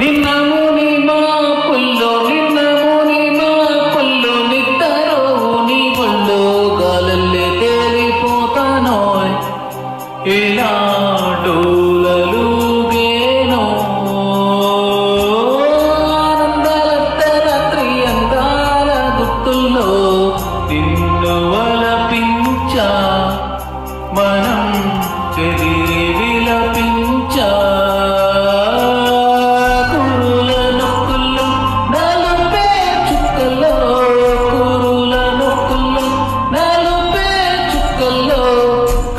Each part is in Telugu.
నిన్న ముని మాపుల్లో నిద్దరో నీ ఒళ్ళో గాలల్లే తేలిపోతానో ఇలా డోలలుగేనో ఆనందాల రాత్రి అందాల గుర్తుల్లో నిన్ను వలపించా మనం చెదిరి విలపించా కురుల నొక్కుల్లో నలుపే చుక్కల్లో కురుల నొక్కుల్లో నలుపే చుక్కల్లో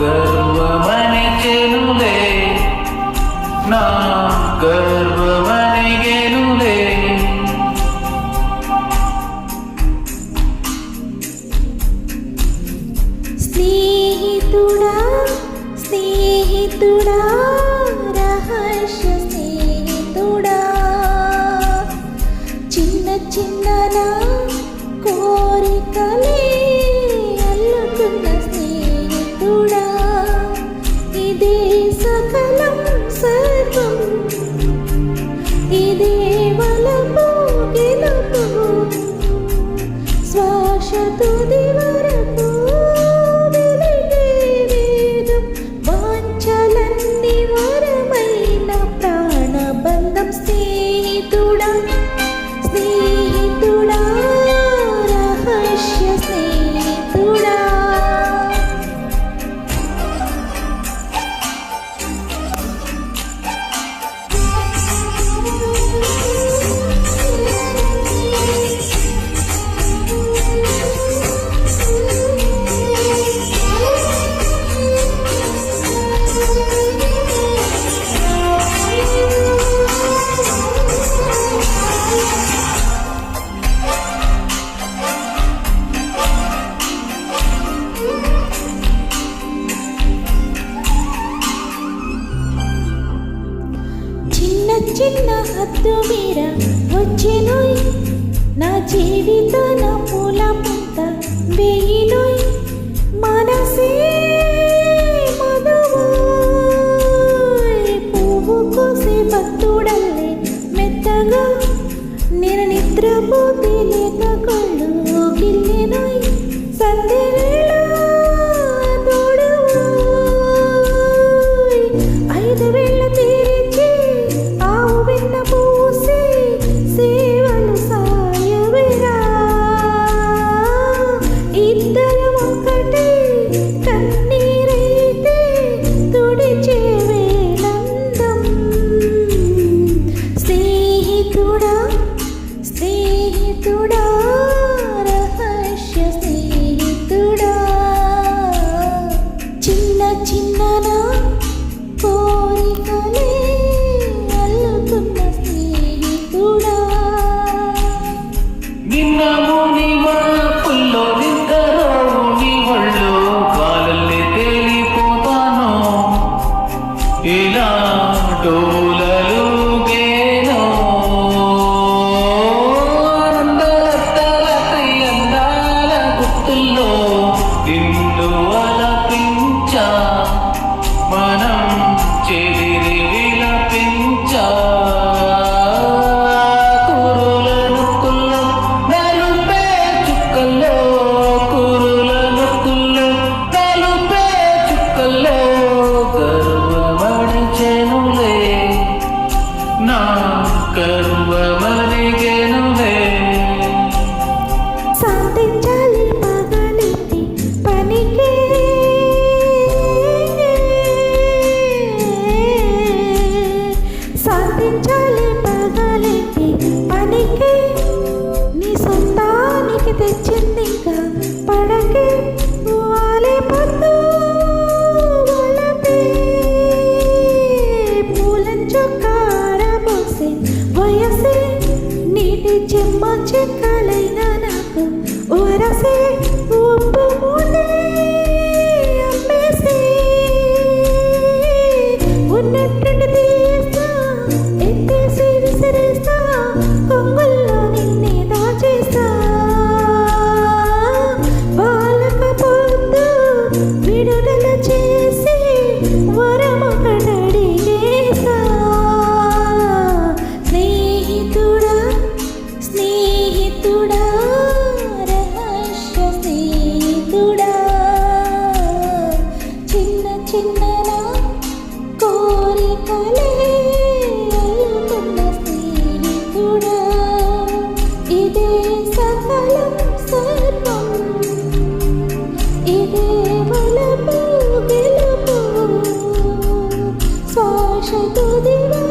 గర్వమని చెనులే నా గర్వమని గెనులే స్నేహితుడా స్నేహితుడా రహస్య స్నేహితుడా చిన్న చిన్న కోరికలే అల్లుకున్న స్నేహితుడా ఇదే సకలం సర్వం ఇదే వలపు గెలుపు శ్వాస తుది వరకు వెలిగే వేదం వాంఛలన్నీ వరమైన ప్రాణబంధం స్నేహితుడా స్నేహితుడా రహస్య స్నేహితుడా చిన్న హద్దు మీర వచ్చెనోయ్ నా జీవితాన పూల పుంత వేయినోయ్ మనసే మధువోయ్ పువ్వు కోసే భక్తుడల్లే మెత్తగా నేను నిద్రపోతే లేత కళ్ళు గిల్లెనోయ్ సందెవేళ తోడువోయ్ 5 వేళ తీర్చి ఆవు వెన్న పూసి సేవలు సాయవిరా ఇద్దరం ఒకటి కన్నీరైతే తుడిచే వేలందం స్నేహితుడా స్నేహితుడా రహస్య స్నేహితుడా చిన్న చిన్న కోరికలే అల్లుకున్న స్నేహితుడా నిన్న ముని మాపుల్లో నిద్దరో నీ ఒళ్ళో గాలల్లే తేలిపోతానో ఇలా డోలలుగేనో ఆనందాల రాత్రి అందాల గుర్తుల్లో నిన్ను వలపించా మనం చెదిరి విలపించా కురుల నొక్కుల్లో నలుపే చుక్కల్లో కురుల నొక్కుల్లో నలుపే చుక్కల్లో గర్వమణి చెనులే నా గర్వమణి గెనులే సాధించాలి పగలెత్తి పనికే సాధించాలి పగలెత్తి పనికే నీ సొంతానికి తెచ్చింది ఇంకా పడకే వాలే పొద్దు వలపే పూలం చొక్కార పోసే వయసే నీటి చెమ్మ చెక్కలైన నాకు వరసే ఉప్పు మూటే అమ్మేసి ఉన్నట్టుండి తీస్తా ఎత్తేసి విసిరేస్తా కొంగుల్లో నిన్నే దాచేస్తా బాలక పొద్దు విడుదల చేసి వరమొకటడిగేస్తా స్నేహితుడా జీవా